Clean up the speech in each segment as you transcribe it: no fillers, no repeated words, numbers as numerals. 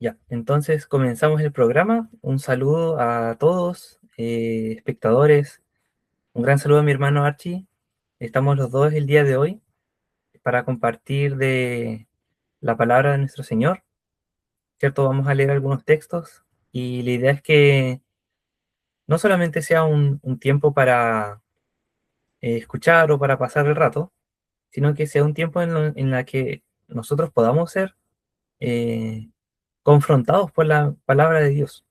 Ya, entonces comenzamos el programa. Un saludo a todos, espectadores. Un gran saludo a mi hermano Archie. Estamos los dos el día de hoy para compartir de la palabra de nuestro Señor, ¿cierto? Vamos a leer algunos textos y la idea es que no solamente sea un tiempo para escuchar o para pasar el rato, sino que sea un tiempo en la que nosotros podamos ser eh, confrontados por la palabra de Dios.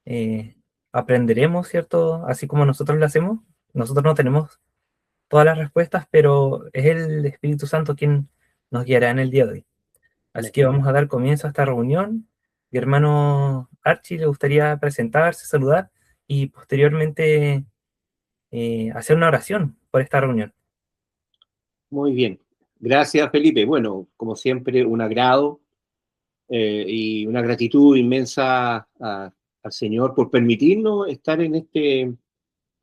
eh, Aprenderemos, ¿cierto? Así como nosotros lo hacemos. Nosotros no tenemos todas las respuestas, pero es el Espíritu Santo quien nos guiará en el día de hoy. Así Amén. que vamos a dar comienzo a esta reunión. Mi hermano Archie le gustaría presentarse, saludar y posteriormente hacer una oración por esta reunión. Muy bien. Gracias, Felipe. Bueno, como siempre, un agrado y una gratitud inmensa al Señor por permitirnos estar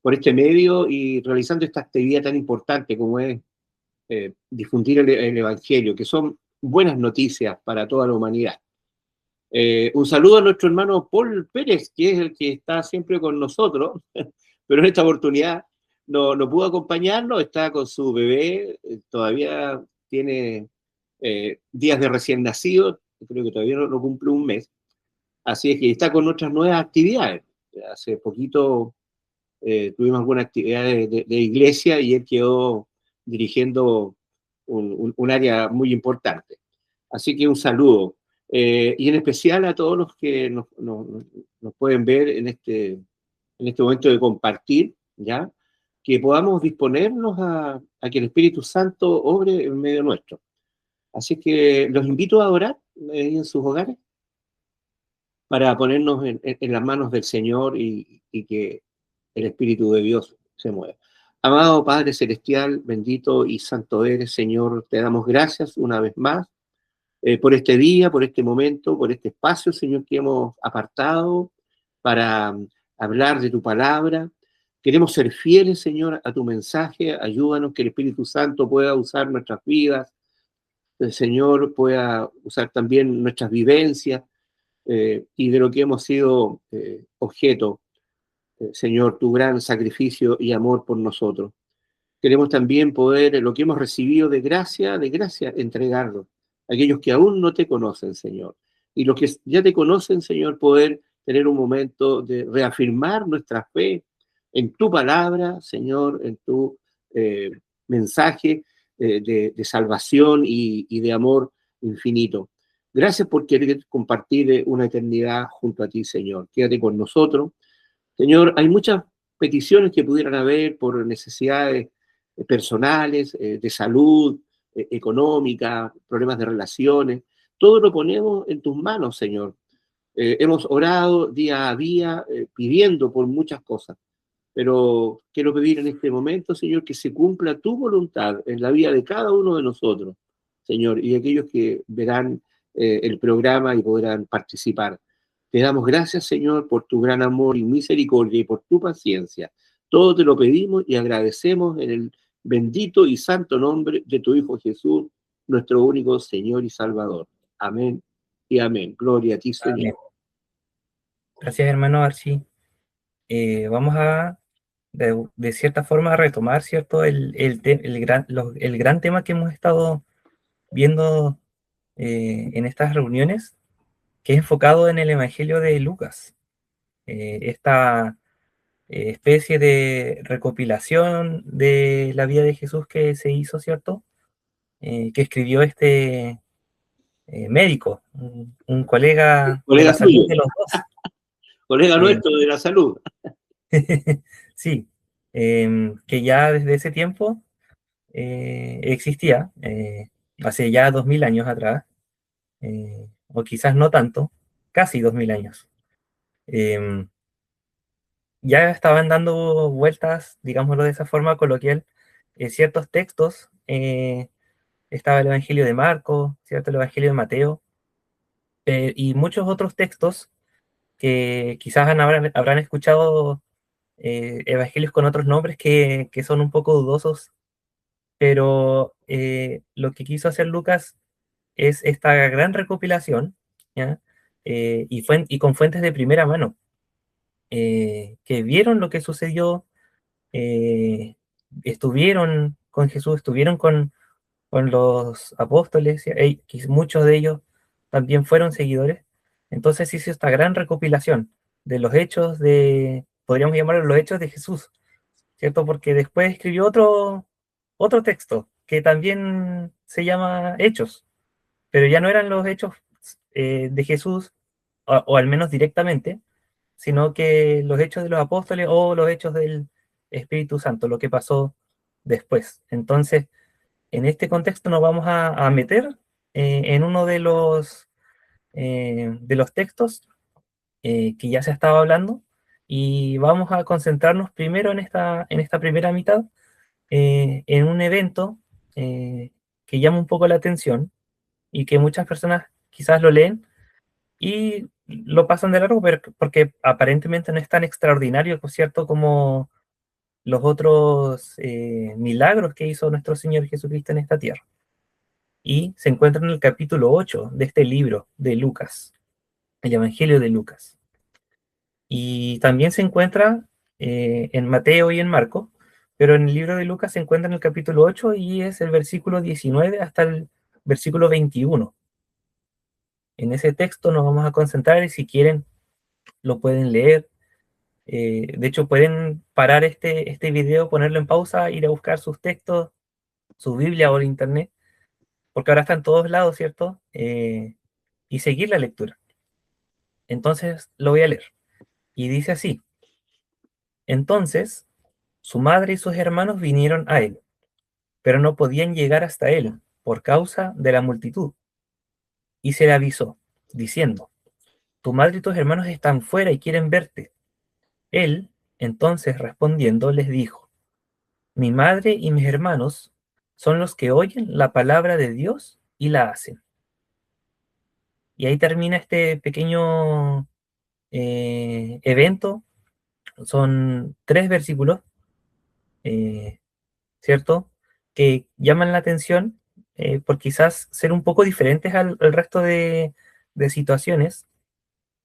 por este medio y realizando esta actividad tan importante como es difundir el Evangelio, que son buenas noticias para toda la humanidad. Un saludo a nuestro hermano Paul Pérez, que es el que está siempre con nosotros, pero en esta oportunidad no pudo acompañarnos, está con su bebé, todavía tiene días de recién nacido, creo que todavía no cumple un mes, así es que está con nuestras nuevas actividades. Hace poquito tuvimos alguna actividad de iglesia y él quedó dirigiendo un área muy importante. Así que un saludo. Y en especial a todos los que nos pueden ver en este momento de compartir, ¿ya? Que podamos disponernos a que el Espíritu Santo obre en medio nuestro. Así que los invito a orar en sus hogares para ponernos en las manos del Señor y que el Espíritu de Dios se mueva. Amado Padre Celestial, bendito y santo eres, Señor, te damos gracias una vez más por este día, por este momento, por este espacio, Señor, que hemos apartado para hablar de tu palabra. Queremos ser fieles, Señor, a tu mensaje. Ayúdanos que el Espíritu Santo pueda usar nuestras vidas, el Señor pueda usar también nuestras vivencias y de lo que hemos sido objeto, Señor, tu gran sacrificio y amor por nosotros. Queremos también poder, lo que hemos recibido de gracia, entregarlo a aquellos que aún no te conocen, Señor. Y los que ya te conocen, Señor, poder tener un momento de reafirmar nuestra fe en tu palabra, Señor, en tu eh, mensaje de salvación y de amor infinito. Gracias por querer compartir una eternidad junto a ti, Señor. Quédate con nosotros. Señor, hay muchas peticiones que pudieran haber por necesidades personales, de salud, económica, problemas de relaciones. Todo lo ponemos en tus manos, Señor. Hemos orado día a día pidiendo por muchas cosas, pero quiero pedir en este momento, Señor, que se cumpla tu voluntad en la vida de cada uno de nosotros, Señor, y de aquellos que verán el programa y podrán participar. Te damos gracias, Señor, por tu gran amor y misericordia y por tu paciencia. Todo te lo pedimos y agradecemos en el bendito y santo nombre de tu Hijo Jesús, nuestro único Señor y Salvador. Amén y amén. Gloria a ti, Señor. Amén. Gracias, hermano Archie. Vamos a, de cierta forma, retomar, ¿cierto? El gran tema que hemos estado viendo en estas reuniones, que es enfocado en el Evangelio de Lucas. Esta especie de recopilación de la vida de Jesús que se hizo, ¿cierto? Que escribió este médico, un colega de Colega la salud tuyo, de los dos. colega Eh, nuestro de la salud. sí, que ya desde ese tiempo existía, hace ya 2000 años atrás, o quizás no tanto, casi 2000 años. Eh, ya estaban dando vueltas, digámoslo de esa forma coloquial, ciertos textos. Estaba el Evangelio de Marcos, ¿cierto? El Evangelio de Mateo, y muchos otros textos que quizás habrán escuchado evangelios con otros nombres que son un poco dudosos, pero lo que quiso hacer Lucas es esta gran recopilación, ¿ya? y con fuentes de primera mano, que vieron lo que sucedió, eh, estuvieron con Jesús, estuvieron con los apóstoles, y muchos de ellos también fueron seguidores. Entonces hizo esta gran recopilación de los hechos podríamos llamarlo los hechos de Jesús, ¿cierto? Porque después escribió otro texto que también se llama Hechos, pero ya no eran los hechos de Jesús, o al menos directamente, sino que los hechos de los apóstoles o los hechos del Espíritu Santo, lo que pasó después. Entonces, en este contexto nos vamos a meter en uno de los textos que ya se estaba hablando, y vamos a concentrarnos primero en esta primera mitad, en un evento que llama un poco la atención y que muchas personas quizás lo leen y lo pasan de largo, porque aparentemente no es tan extraordinario, por cierto, como los otros milagros que hizo nuestro Señor Jesucristo en esta tierra. Y se encuentra en el capítulo 8 de este libro de Lucas, el Evangelio de Lucas. Y también se encuentra en Mateo y en Marcos, pero en el libro de Lucas se encuentra en el capítulo 8 y es el versículo 19 hasta el versículo 21. En ese texto nos vamos a concentrar y si quieren lo pueden leer. De hecho, pueden parar este video, ponerlo en pausa, ir a buscar sus textos, su Biblia o el internet, porque ahora está en todos lados, ¿cierto? Y seguir la lectura. Entonces lo voy a leer. Y dice así: entonces su madre y sus hermanos vinieron a él, pero no podían llegar hasta él por causa de la multitud. Y se le avisó, diciendo: tu madre y tus hermanos están fuera y quieren verte. Él, entonces respondiendo, les dijo: mi madre y mis hermanos son los que oyen la palabra de Dios y la hacen. Y ahí termina este pequeño evento. Son 3 versículos, eh, ¿cierto? Que llaman la atención por quizás ser un poco diferentes al resto de situaciones,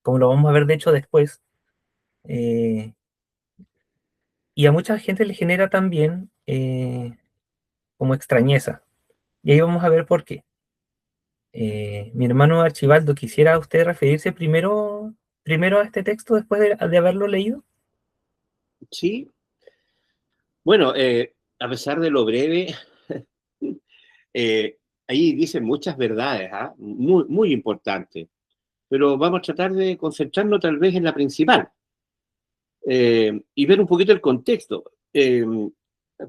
como lo vamos a ver de hecho después. eh, y a mucha gente le genera también como extrañeza. Y ahí vamos a ver por qué. Mi hermano Archibaldo, ¿quisiera usted referirse primero a este texto después de haberlo leído? Sí, bueno, a pesar de lo breve, ahí dicen muchas verdades, ¿ah? Muy, muy importantes, pero vamos a tratar de concentrarnos tal vez en la principal y ver un poquito el contexto.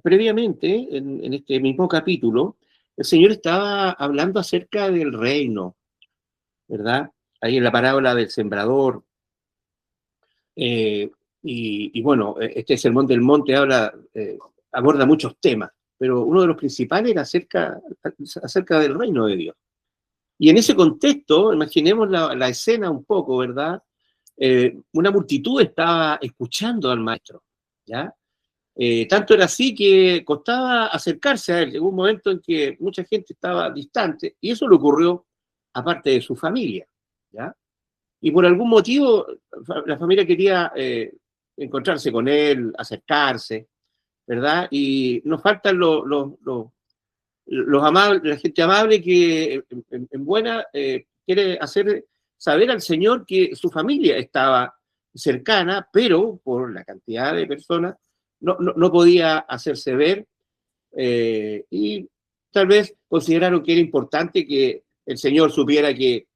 Previamente, en este mismo capítulo, el Señor estaba hablando acerca del reino, ¿verdad? Ahí en la parábola del sembrador. eh, y bueno, este Sermón del Monte aborda muchos temas, pero uno de los principales era acerca del reino de Dios. Y en ese contexto, imaginemos la escena un poco, ¿verdad? Una multitud estaba escuchando al maestro, ¿ya? Tanto era así que costaba acercarse a él. Llegó un momento en que mucha gente estaba distante, y eso le ocurrió aparte de su familia, ¿ya? Y por algún motivo la familia quería encontrarse con él, acercarse, ¿verdad? Y nos faltan los amables, la gente amable que en buena quiere hacer saber al Señor que su familia estaba cercana, pero por la cantidad de personas no podía hacerse ver, y tal vez consideraron que era importante que el Señor supiera que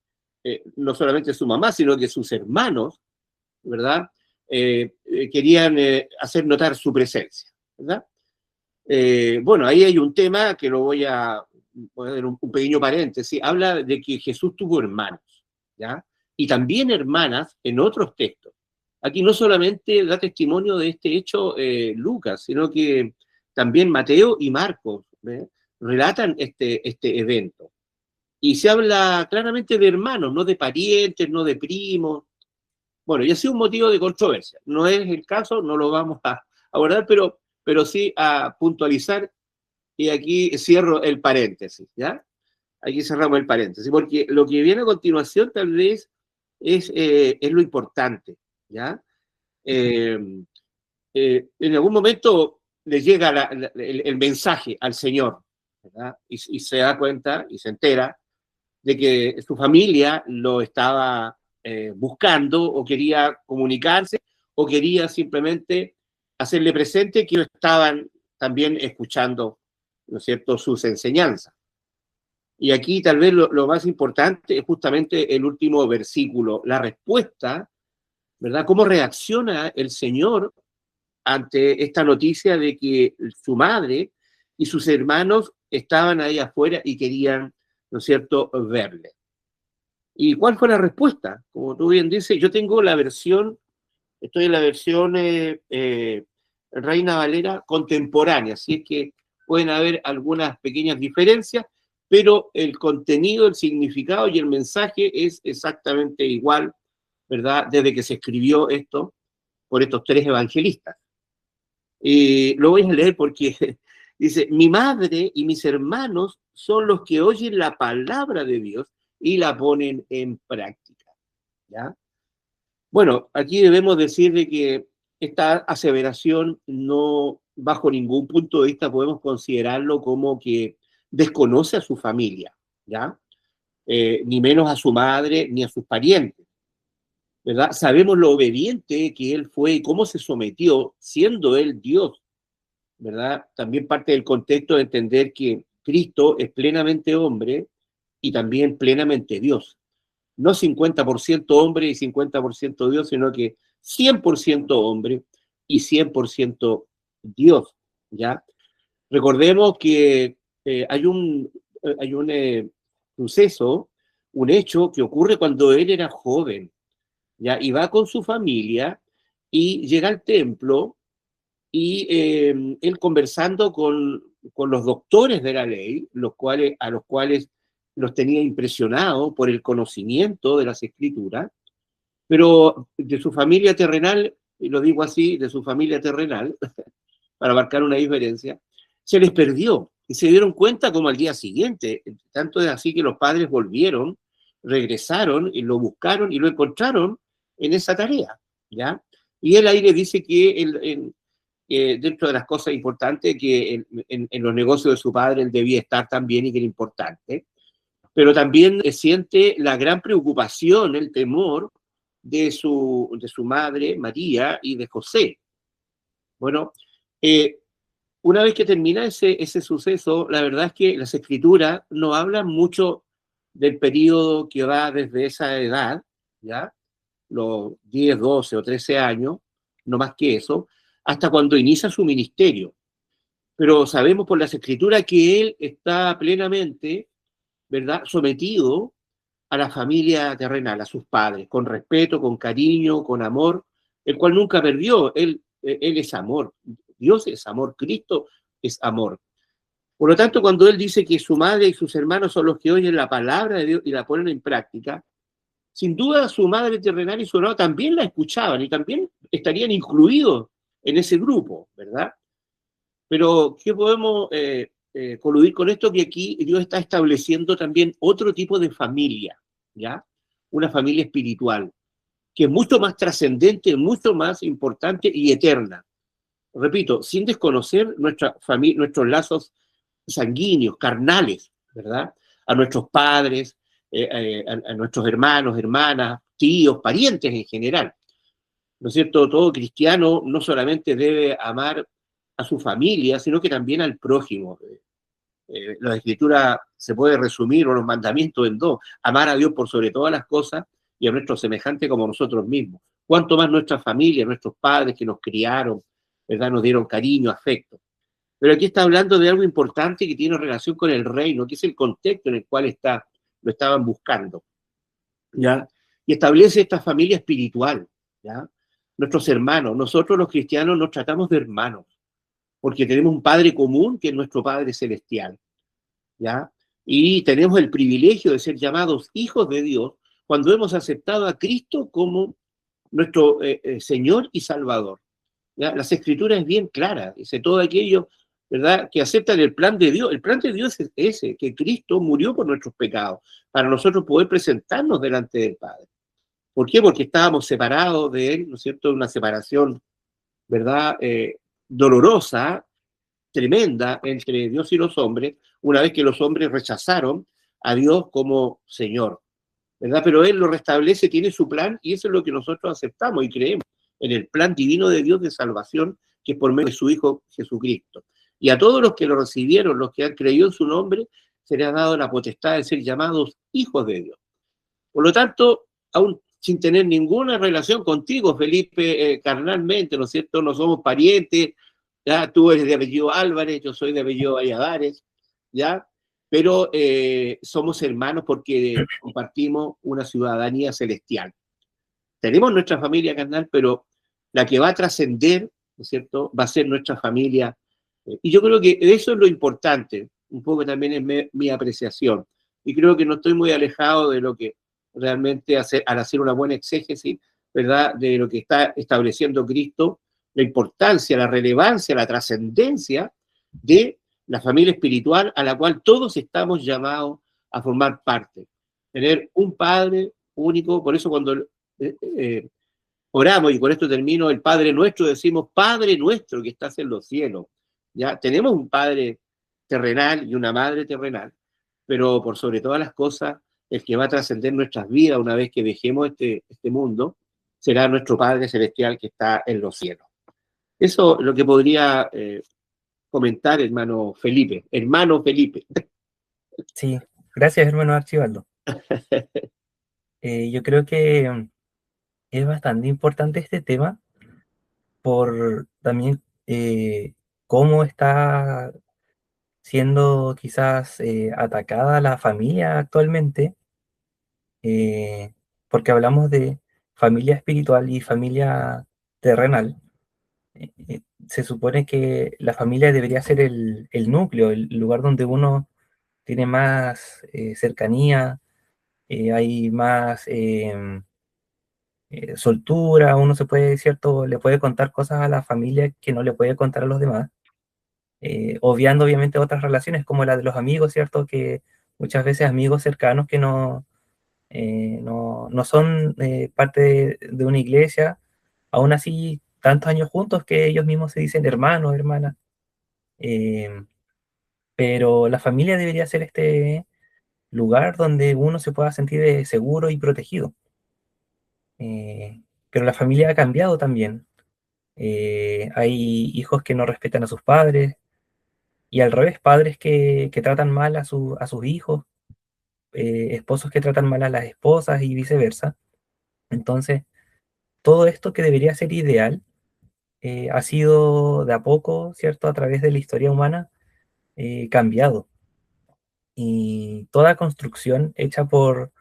no solamente su mamá, sino que sus hermanos, ¿verdad? Querían hacer notar su presencia, ¿verdad? Bueno, ahí hay un tema que lo voy a poner un pequeño paréntesis. Habla de que Jesús tuvo hermanos, ¿ya? Y también hermanas en otros textos. Aquí no solamente da testimonio de este hecho Lucas, sino que también Mateo y Marcos relatan este evento. Y se habla claramente de hermanos, no de parientes, no de primos. Bueno, y ha sido un motivo de controversia. No es el caso, no lo vamos a abordar, pero sí a puntualizar, y aquí cierro el paréntesis, ¿ya? Aquí cerramos el paréntesis, porque lo que viene a continuación tal vez es lo importante, ¿ya? Eh, en algún momento le llega el mensaje al Señor, ¿verdad? Y se da cuenta y se entera de que su familia lo estaba buscando o quería comunicarse o quería simplemente hacerle presente que ellos estaban también escuchando, ¿no es cierto?, sus enseñanzas. Y aquí tal vez lo más importante es justamente el último versículo, la respuesta, ¿verdad? ¿Cómo reacciona el Señor ante esta noticia de que su madre y sus hermanos estaban ahí afuera y querían, ¿no es cierto?, verle? ¿Y cuál fue la respuesta? Como tú bien dices, yo tengo la versión, estoy en la versión Reina Valera contemporánea, así es que pueden haber algunas pequeñas diferencias, pero el contenido, el significado y el mensaje es exactamente igual, ¿verdad? Desde que se escribió esto por estos tres evangelistas. Lo voy a leer porque dice, mi madre y mis hermanos son los que oyen la palabra de Dios y la ponen en práctica, ¿ya? Bueno, aquí debemos decir de que esta aseveración no, bajo ningún punto de vista, podemos considerarlo como que desconoce a su familia, ¿ya? Ni menos a su madre ni a sus parientes, ¿verdad? Sabemos lo obediente que él fue y cómo se sometió, siendo él Dios, ¿verdad? También parte del contexto de entender que Cristo es plenamente hombre y también plenamente Dios. No 50% hombre y 50% Dios, sino que 100% hombre y 100% Dios, ¿ya? Recordemos que hay un suceso, un hecho que ocurre cuando él era joven, ¿ya? Y va con su familia y llega al templo y él conversando con los doctores de la ley, a los cuales los tenía impresionados por el conocimiento de las escrituras, pero de su familia terrenal, y lo digo así, de su familia terrenal, para marcar una diferencia, se les perdió y se dieron cuenta como al día siguiente. Tanto es así que los padres volvieron, regresaron y lo buscaron y lo encontraron en esa tarea, ¿ya? Y él ahí le dice que dentro de las cosas importantes, que en los negocios de su padre él debía estar también y que era importante, pero también siente la gran preocupación, el temor de su madre, María, y de José. Bueno, eh, una vez que termina ese suceso, la verdad es que las escrituras no hablan mucho del periodo que va desde esa edad, ¿ya? Los 10, 12 o 13 años, no más que eso, hasta cuando inicia su ministerio. Pero sabemos por las escrituras que él está plenamente, ¿verdad?, sometido a la familia terrenal, a sus padres, con respeto, con cariño, con amor, el cual nunca perdió. Él es amor, Dios es amor, Cristo es amor. Por lo tanto, cuando él dice que su madre y sus hermanos son los que oyen la palabra de Dios y la ponen en práctica, sin duda su madre terrenal y su hermano también la escuchaban y también estarían incluidos en ese grupo, ¿verdad? Pero, ¿qué podemos coludir con esto? Que aquí Dios está estableciendo también otro tipo de familia, ¿ya? Una familia espiritual, que es mucho más trascendente, mucho más importante y eterna. Repito, sin desconocer nuestros lazos sanguíneos, carnales, ¿verdad? A nuestros padres, a nuestros hermanos, hermanas, tíos, parientes en general. ¿No es cierto? Todo cristiano no solamente debe amar a su familia, sino que también al prójimo. La escritura se puede resumir, o los mandamientos, en dos: amar a Dios por sobre todas las cosas y a nuestro semejante como nosotros mismos. Cuanto más nuestra familia, nuestros padres que nos criaron, ¿verdad?, nos dieron cariño, afecto. Pero aquí está hablando de algo importante que tiene relación con el reino, que es el contexto en el cual lo estaban buscando, ¿ya? Y establece esta familia espiritual, ¿ya? Nuestros hermanos, nosotros los cristianos nos tratamos de hermanos, porque tenemos un Padre común que es nuestro Padre celestial, ¿ya? Y tenemos el privilegio de ser llamados hijos de Dios cuando hemos aceptado a Cristo como nuestro Señor y Salvador, ¿ya? Las Escrituras es bien clara, dice todo aquello, ¿verdad?, que aceptan el plan de Dios. El plan de Dios es ese, que Cristo murió por nuestros pecados, para nosotros poder presentarnos delante del Padre. ¿Por qué? Porque estábamos separados de Él, ¿no es cierto? Una separación, ¿verdad? Dolorosa, tremenda entre Dios y los hombres, una vez que los hombres rechazaron a Dios como Señor, ¿verdad? Pero Él lo restablece, tiene su plan y eso es lo que nosotros aceptamos y creemos en el plan divino de Dios de salvación que es por medio de su Hijo Jesucristo. Y a todos los que lo recibieron, los que han creído en su nombre, se les ha dado la potestad de ser llamados hijos de Dios. Por lo tanto, aún sin tener ninguna relación contigo, Felipe, carnalmente, ¿no es cierto? No somos parientes, ¿ya? Tú eres de apellido Álvarez, yo soy de apellido Valladares, ¿ya? Pero somos hermanos porque compartimos una ciudadanía celestial. Tenemos nuestra familia carnal, pero la que va a trascender, ¿no es cierto?, va a ser nuestra familia. Y yo creo que eso es lo importante, un poco también es mi apreciación. Y creo que no estoy muy alejado de lo que realmente al hacer una buena exégesis, ¿verdad?, de lo que está estableciendo Cristo, la importancia, la relevancia, la trascendencia de la familia espiritual a la cual todos estamos llamados a formar parte. Tener un Padre único, por eso cuando oramos, y con esto termino, el Padre Nuestro, decimos Padre Nuestro que estás en los cielos. Ya tenemos un Padre terrenal y una Madre terrenal, pero por sobre todas las cosas, el que va a trascender nuestras vidas una vez que dejemos este mundo, será nuestro Padre Celestial que está en los cielos. Eso es lo que podría comentar, hermano Felipe. Hermano Felipe. Sí, gracias, hermano Archibaldo. Yo creo que es bastante importante este tema por también cómo está siendo quizás atacada la familia actualmente, eh, porque hablamos de familia espiritual y familia terrenal. Se supone que la familia debería ser el núcleo, el lugar donde uno tiene más cercanía, hay más soltura, uno se puede, ¿cierto? Le puede contar cosas a la familia que no le puede contar a los demás, obviando obviamente otras relaciones como la de los amigos, ¿cierto? Que muchas veces amigos cercanos que no son parte de una iglesia, aún así tantos años juntos que ellos mismos se dicen hermanos, hermanas, eh, pero la familia debería ser este lugar donde uno se pueda sentir seguro y protegido. Pero la familia ha cambiado también. Hay hijos que no respetan a sus padres y al revés, padres que tratan mal a sus hijos, esposos que tratan mal a las esposas y viceversa. Entonces, todo esto que debería ser ideal ha sido de a poco, ¿cierto? A través de la historia humana, cambiado. Y toda construcción hecha por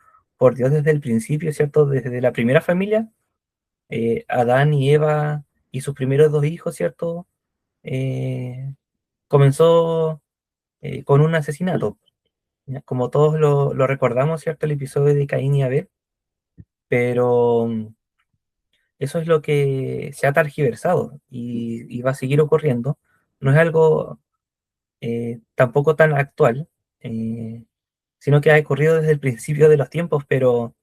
Dios desde el principio, ¿cierto? Desde la primera familia, Adán y Eva y sus primeros dos hijos, ¿cierto? Eh, comenzó con un asesinato, ¿ya? Como todos lo recordamos, ¿cierto? El episodio de Caín y Abel, pero eso es lo que se ha targiversado y va a seguir ocurriendo. No es algo tampoco tan actual, eh, sino que ha ocurrido desde el principio de los tiempos, pero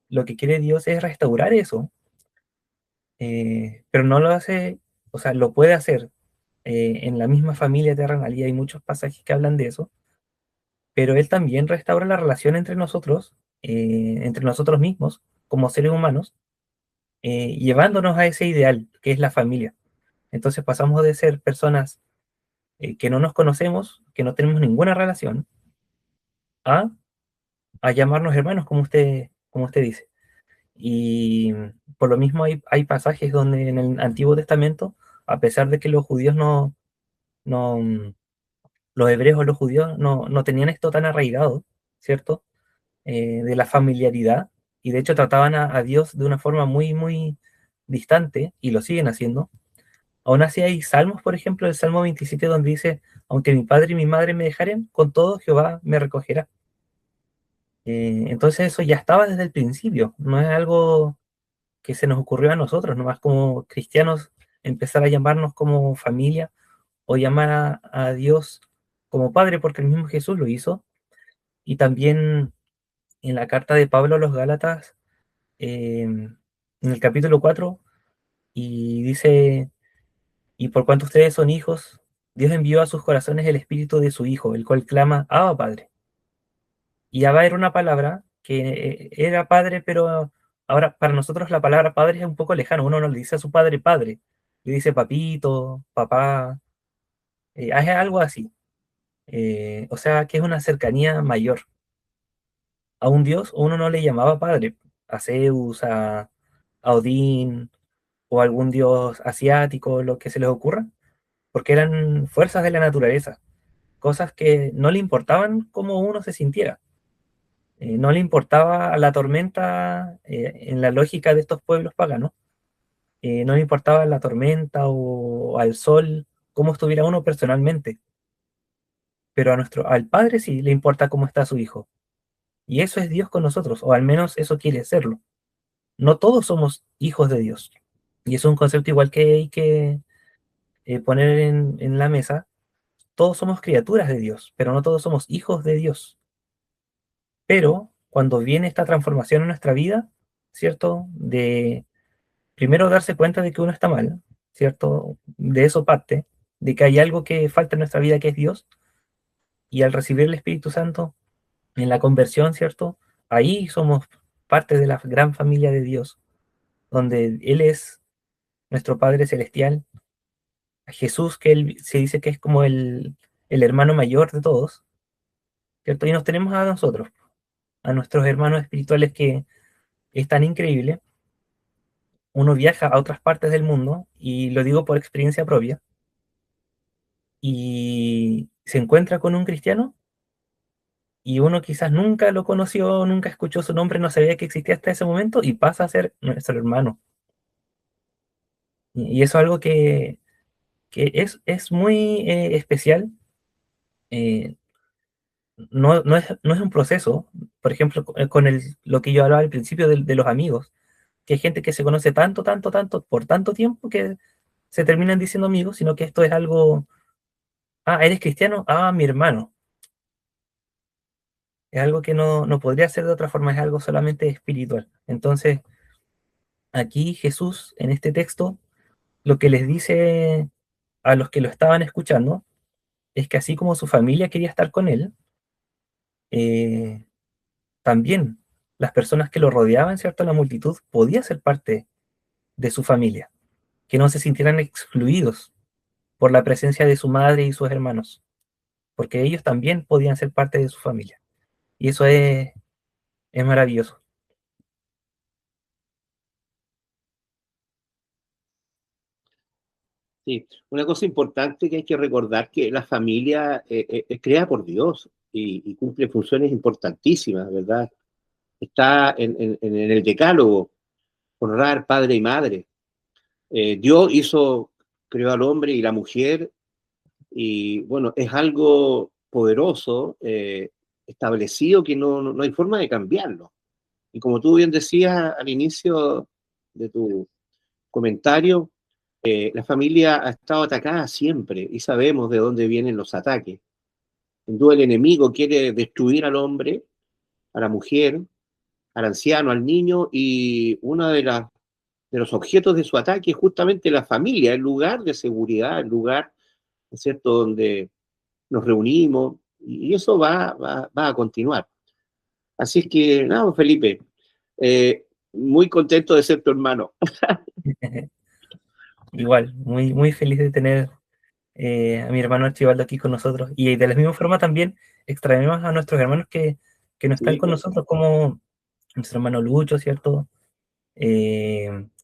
lo que quiere Dios es restaurar eso, pero no lo hace, o sea, lo puede hacer en la misma familia terrenal, y hay muchos pasajes que hablan de eso, pero Él también restaura la relación entre nosotros mismos, como seres humanos, llevándonos a ese ideal que es la familia. Entonces pasamos de ser personas que no nos conocemos, que no tenemos ninguna relación, a, a llamarnos hermanos, como usted dice. Y por lo mismo hay pasajes donde en el Antiguo Testamento, a pesar de que los judíos no los hebreos o los judíos no tenían esto tan arraigado, ¿cierto? De la familiaridad, y de hecho trataban a Dios de una forma muy distante, y lo siguen haciendo. Aún así hay salmos, por ejemplo, el Salmo 27, donde dice, aunque mi padre y mi madre me dejaren, con todo Jehová me recogerá. Entonces eso ya estaba desde el principio, no es algo que se nos ocurrió a nosotros, nomás como cristianos empezar a llamarnos como familia o llamar a Dios como Padre, porque el mismo Jesús lo hizo. Y también en la carta de Pablo a los Gálatas en el capítulo 4 y dice, y por cuanto ustedes son hijos, Dios envió a sus corazones el espíritu de su Hijo, el cual clama, Abba, Padre. Y Abba era una palabra que era padre, pero ahora para nosotros la palabra padre es un poco lejano. Uno no le dice a su padre padre, le dice papito, papá, es algo así. O sea que es una cercanía mayor. A un dios uno no le llamaba padre, a Zeus, a Odín o algún dios asiático, lo que se les ocurra, porque eran fuerzas de la naturaleza, cosas que no le importaban cómo uno se sintiera. No le importaba la tormenta en la lógica de estos pueblos paganos, no le importaba la tormenta o al sol, cómo estuviera uno personalmente, pero al Padre sí le importa cómo está su hijo. Y eso es Dios con nosotros, o al menos eso quiere serlo. No todos somos hijos de Dios. Y es un concepto igual que hay que poner en la mesa. Todos somos criaturas de Dios, pero no todos somos hijos de Dios. Pero cuando viene esta transformación en nuestra vida, ¿cierto? De primero darse cuenta de que uno está mal, ¿cierto? De eso parte, de que hay algo que falta en nuestra vida que es Dios, y al recibir el Espíritu Santo en la conversión, ¿cierto? Ahí somos parte de la gran familia de Dios, donde Él es nuestro Padre Celestial, a Jesús, que Él se dice que es como el hermano mayor de todos, ¿cierto? Y nos tenemos a nosotros, a nuestros hermanos espirituales que es tan increíble. Uno viaja a otras partes del mundo, y lo digo por experiencia propia, y se encuentra con un cristiano y uno quizás nunca lo conoció, nunca escuchó su nombre, no sabía que existía hasta ese momento y pasa a ser nuestro hermano. Y eso es algo que es muy especial. eh, no es un proceso, por ejemplo, con lo que yo hablaba al principio de los amigos, que hay gente que se conoce tanto, tanto, tanto, por tanto tiempo que se terminan diciendo amigos, sino que esto es algo, ¿eres cristiano? Mi hermano. Es algo que no podría ser de otra forma, es algo solamente espiritual. Entonces, aquí Jesús, en este texto, lo que les dice a los que lo estaban escuchando es que así como su familia quería estar con él, eh, también las personas que lo rodeaban, ¿cierto? La multitud podía ser parte de su familia, que no se sintieran excluidos por la presencia de su madre y sus hermanos, porque ellos también podían ser parte de su familia. Y eso es maravilloso. Sí, una cosa importante que hay que recordar que la familia es creada por Dios y cumple funciones importantísimas, ¿verdad? Está en el decálogo, honrar padre y madre. Dios creó al hombre y la mujer y bueno, es algo poderoso, establecido que no hay forma de cambiarlo. Y como tú bien decías al inicio de tu comentario, la familia ha estado atacada siempre y sabemos de dónde vienen los ataques. Sin duda el enemigo quiere destruir al hombre, a la mujer, al anciano, al niño, y uno de los objetos de su ataque es justamente la familia, el lugar de seguridad, el lugar, ¿no es cierto?, donde nos reunimos, y eso va a continuar. Así es que, nada, Felipe, muy contento de ser tu hermano. Igual, muy, muy feliz de tener a mi hermano Archibaldo aquí con nosotros. Y de la misma forma también extraemos a nuestros hermanos que no están Sí, con nosotros, como nuestro hermano Lucho, ¿cierto?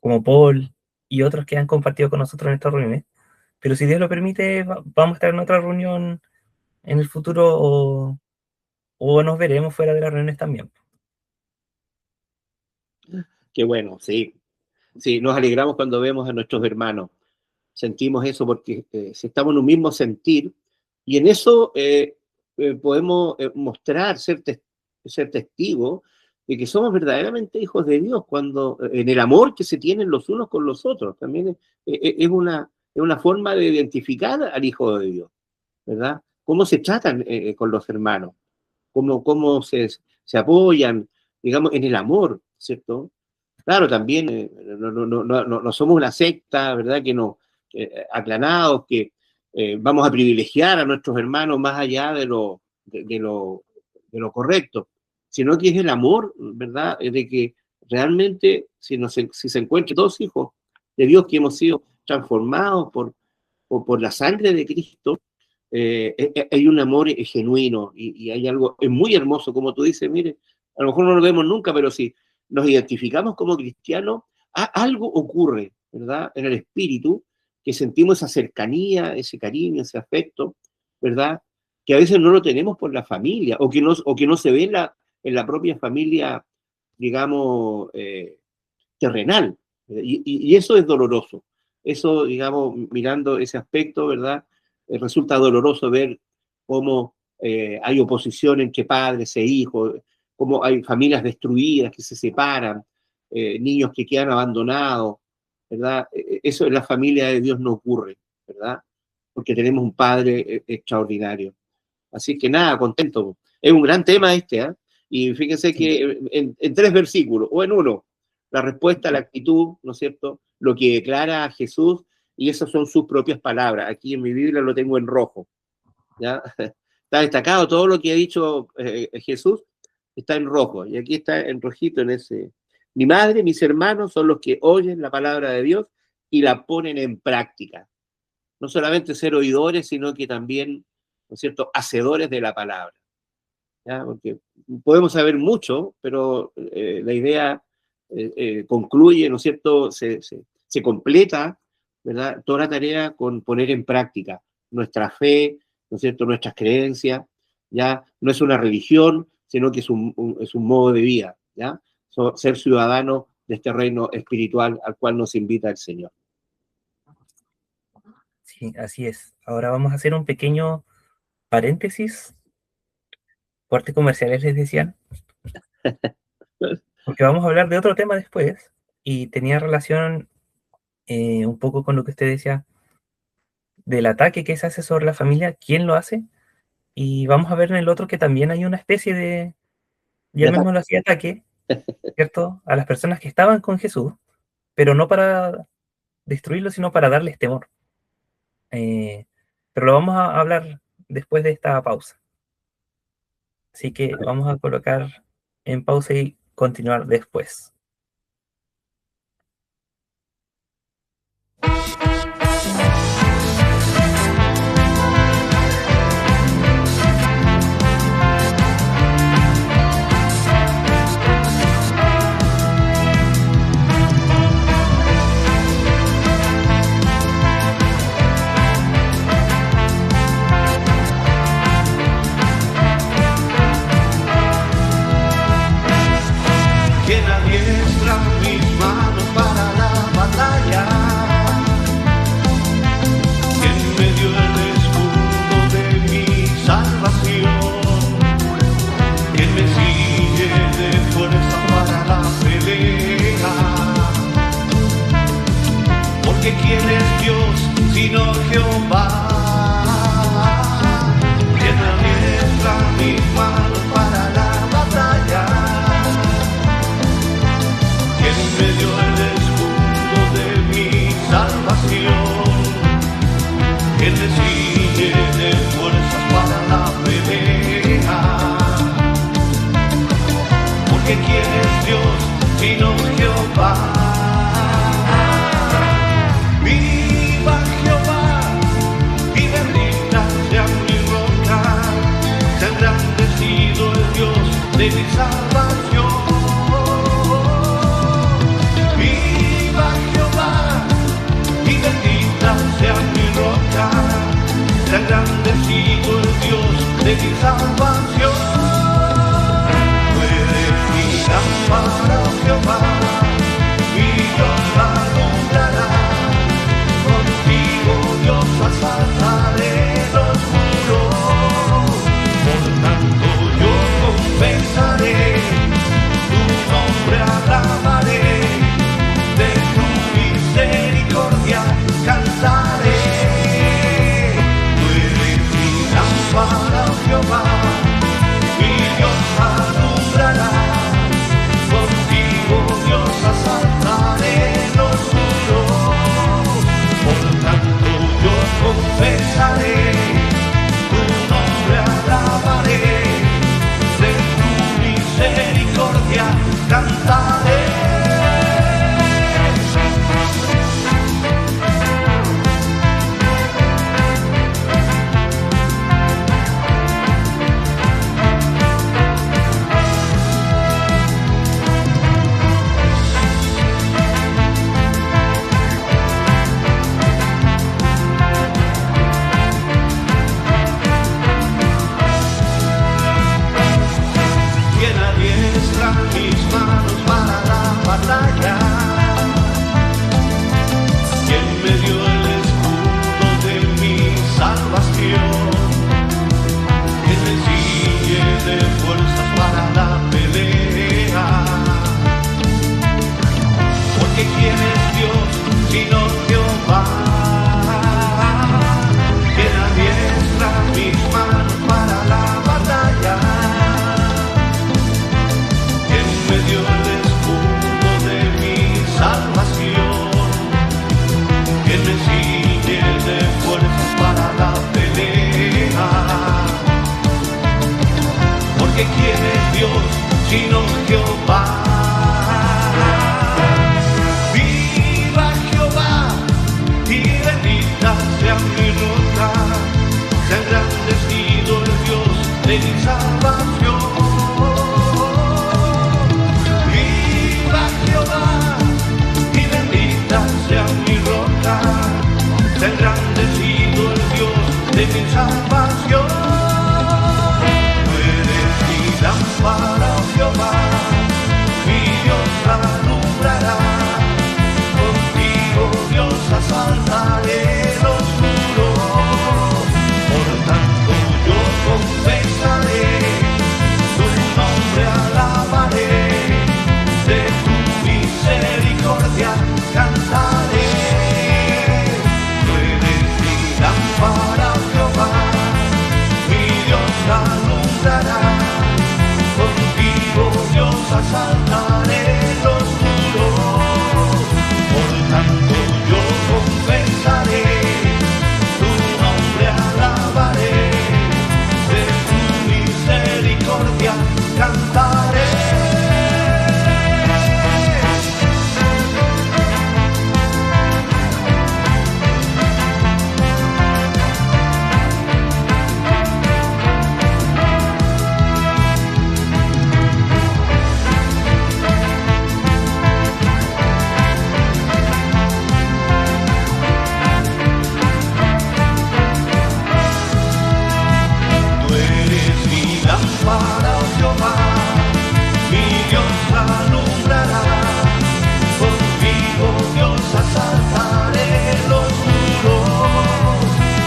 Como Paul y otros que han compartido con nosotros en estas reuniones. Pero si Dios lo permite, vamos a estar en otra reunión en el futuro o nos veremos fuera de las reuniones también. qué bueno, sí. Sí, nos alegramos cuando vemos a nuestros hermanos. Sentimos eso porque si estamos en un mismo sentir y en eso podemos mostrar, ser testigos de que somos verdaderamente hijos de Dios cuando en el amor que se tienen los unos con los otros. También es una forma de identificar al hijo de Dios, ¿verdad? Cómo se tratan con los hermanos, cómo se apoyan, digamos, en el amor, ¿cierto? Claro, también no somos una secta, ¿verdad? Que no, aclanados, que vamos a privilegiar a nuestros hermanos más allá de lo correcto, sino que es el amor, ¿verdad? Es de que realmente, si se encuentran dos hijos de Dios que hemos sido transformados por la sangre de Cristo, hay un amor genuino y hay algo, es muy hermoso, como tú dices, mire, a lo mejor no lo vemos nunca, pero si nos identificamos como cristianos, algo ocurre, ¿verdad? En el espíritu, que sentimos esa cercanía, ese cariño, ese afecto, ¿verdad? Que a veces no lo tenemos por la familia, o que no se ve en la propia familia, digamos, terrenal. Y eso es doloroso. Eso, digamos, mirando ese aspecto, ¿verdad? Resulta doloroso ver cómo hay oposición entre padres e hijos, cómo hay familias destruidas que se separan, niños que quedan abandonados, ¿verdad? Eso en la familia de Dios no ocurre, ¿verdad? Porque tenemos un Padre extraordinario. Así que nada, contento. Es un gran tema este, ¿eh? Y fíjense Sí, que en 3 versículos, o en uno, la respuesta, la actitud, ¿no es cierto? Lo que declara a Jesús, y esas son sus propias palabras. Aquí en mi Biblia lo tengo en rojo, ¿ya? Está destacado todo lo que ha dicho Jesús, está en rojo, y aquí está en rojito en ese. Mi madre, mis hermanos son los que oyen la palabra de Dios y la ponen en práctica. No solamente ser oidores, sino que también, ¿no es cierto?, hacedores de la palabra. ¿Ya? Porque podemos saber mucho, pero la idea concluye, ¿no es cierto?, se completa, ¿verdad?, toda la tarea con poner en práctica nuestra fe, ¿no es cierto?, nuestras creencias, ¿ya? No es una religión, sino que es un modo de vida, ¿ya? Ser ciudadano de este reino espiritual al cual nos invita el Señor. sí, así es. Ahora vamos a hacer un pequeño paréntesis, cortes comerciales les decían, porque vamos a hablar de otro tema después y tenía relación un poco con lo que usted decía del ataque que se hace sobre la familia, quién lo hace, y vamos a ver en el otro que también hay una especie de, Ya está. llamémoslo así, ataque, ¿cierto? A las personas que estaban con Jesús, pero no para destruirlo, sino para darles temor. Eh, pero lo vamos a hablar después de esta pausa. Así que vamos a colocar en pausa y continuar después. Quien adiestra mis manos para la batalla, quien me dio el escudo de mi salvación, quien me sigue de fuerza para la pelea, porque quién es Dios sino Jehová, quien adiestra mis manos para la batalla, quien me dio el escudo de mi salvación, quien me sigue de fuerzas para la pelea, porque quién es Dios sino Jehová. Viva Jehová, y bendita sea mi roca, sea engrandecido el Dios de mi salvación. Sea mi roca, sea engrandecido el Dios de mi salvación. Tú eres mi lámpara, oh Jehová, mi Dios alumbrará. Contigo, Dios, asaltaré los muros. Por tanto yo confesaré, tu nombre alabaré, de tu misericordia cantaré. Tú eres mi lámpara, oh Jehová, mi Dios alumbrará. Contigo, Dios, a salvar. cantaré. Quien adiestra mis manos para la batalla, quien me dio el escudo de mi salvación, quien me sigue de fuerzas para la pelea. Porque ¿quién es Dios sino Jehová? Quien adiestra mis manos para la batalla, me dio el escudo de mi salvación, que me sigue de fuerzas para la pelea. Porque ¿quién es Dios sino Jehová? Viva Jehová y bendita sea mi roca, sea engrandecido el Dios de mi salvación. Sea engrandecido el Dios de mi salvación. Tú eres mi lámpara, oh Jehová, mi Dios alumbrará. Contigo, Dios, asaltaré los muros. Por tanto yo confesaré, tu nombre alabaré, de tu misericordia cantaré. Para Jehová, mi Dios alumbrará. Contigo, Dios, asaltaré los muros. Por tanto yo confesaré, tu nombre alabaré, de tu misericordia cantaré. Para Jehová, mi Dios alumbrará. Contigo, Dios, asaltaré los muros.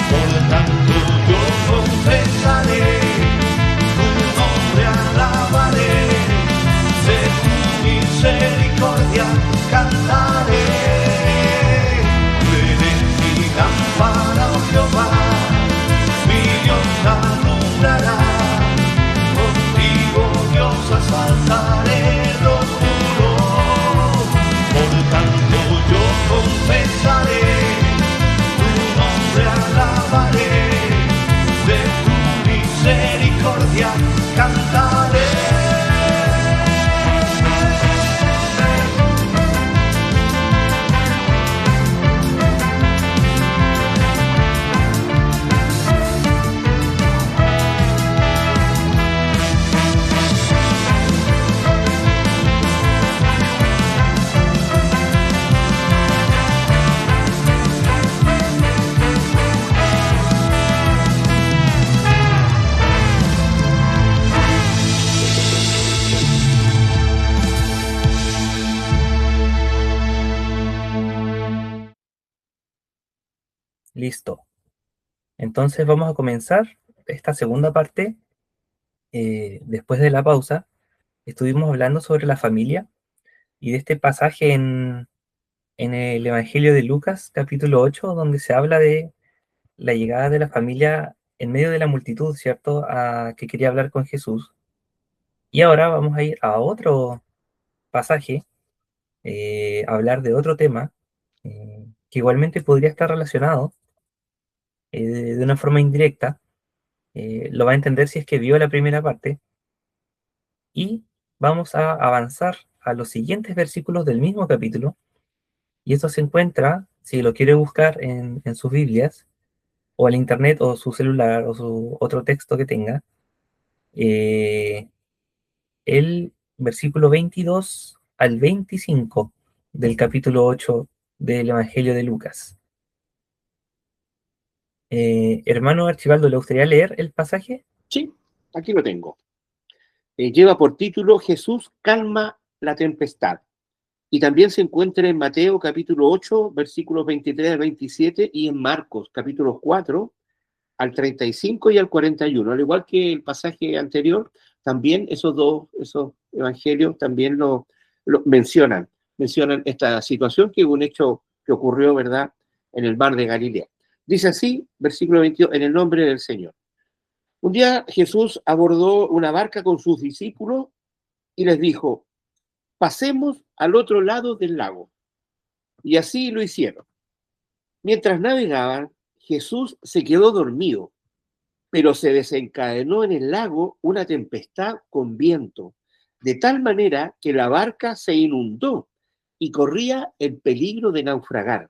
Por tanto yo confesaré, tu nombre alabaré, de tu misericordia cantaré. Tú eres mi lámpara, oh Jehová, mi Dios alumbrará. Dios, asaltaré los muros. Por tanto yo confesaré, tu nombre alabaré, de tu misericordia cantaré. Listo. Entonces vamos a comenzar esta segunda parte. Después de la pausa, estuvimos hablando sobre la familia y de este pasaje en el Evangelio de Lucas, capítulo 8, donde se habla de la llegada de la familia en medio de la multitud, ¿cierto? Que quería hablar con Jesús. Y ahora vamos a ir a otro pasaje, a hablar de otro tema, que igualmente podría estar relacionado de una forma indirecta. Lo va a entender si es que vio la primera parte. Y vamos a avanzar a los siguientes versículos del mismo capítulo, y eso se encuentra, si lo quiere buscar en sus Biblias, o en internet, o su celular, o su otro texto que tenga, eh, el versículo 22 al 25 del capítulo 8 del Evangelio de Lucas. Hermano Archibaldo, ¿le gustaría leer el pasaje? Sí, aquí lo tengo. Lleva por título Jesús calma la tempestad. Y también se encuentra en Mateo capítulo 8, versículos 23 al 27, y en Marcos capítulo 4, al 35 y al 41. Al igual que el pasaje anterior, también esos evangelios también lo mencionan esta situación, que es un hecho que ocurrió, ¿verdad?, en el mar de Galilea. Dice así, versículo 22, en el nombre del Señor. Un día Jesús abordó una barca con sus discípulos y les dijo, pasemos al otro lado del lago. Y así lo hicieron. Mientras navegaban, Jesús se quedó dormido, pero se desencadenó en el lago una tempestad con viento, de tal manera que la barca se inundó y corría el peligro de naufragar.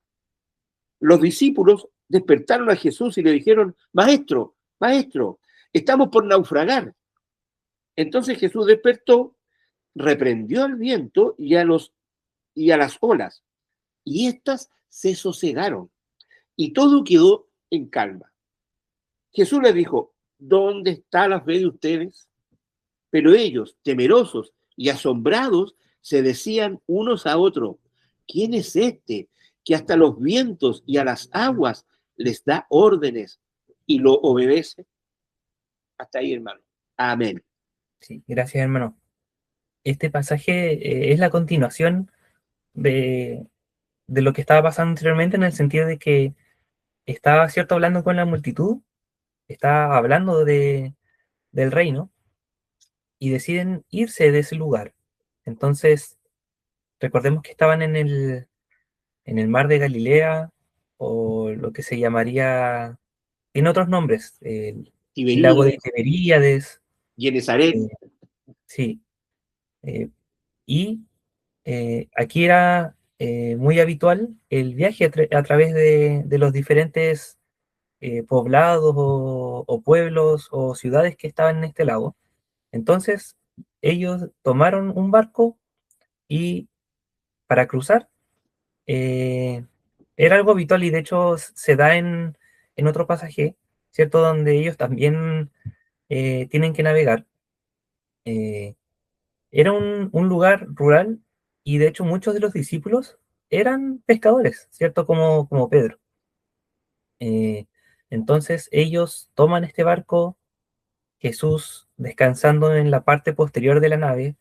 Los discípulos despertaron a Jesús y le dijeron, Maestro, Maestro, estamos por naufragar. Entonces Jesús despertó, reprendió al viento y a las olas, y éstas se sosegaron, y todo quedó en calma. Jesús les dijo, ¿dónde está la fe de ustedes? Pero ellos, temerosos y asombrados, se decían unos a otros, ¿quién es este que hasta los vientos y a las aguas les da órdenes y lo obedece? Hasta ahí, hermano. Amén. Sí, gracias, hermano. Este pasaje es la continuación de, de lo que estaba pasando anteriormente, en el sentido de que estaba, cierto, hablando con la multitud, estaba hablando del reino, y deciden irse de ese lugar. Entonces, recordemos que estaban en el mar de Galilea, o lo que se llamaría, tiene otros nombres, el lago de Tiberíades, Tiberíades, Genezaret, eh, sí, eh, y aquí era muy habitual el viaje a través de los diferentes poblados o pueblos o ciudades que estaban en este lago. Entonces, ellos tomaron un barco y para cruzar eh, era algo habitual, y de hecho se da en otro pasaje, ¿cierto? Donde ellos también tienen que navegar. Eh, Era un lugar rural, y de hecho muchos de los discípulos eran pescadores, ¿cierto? Como Pedro. Eh, entonces ellos toman este barco, Jesús descansando en la parte posterior de la nave,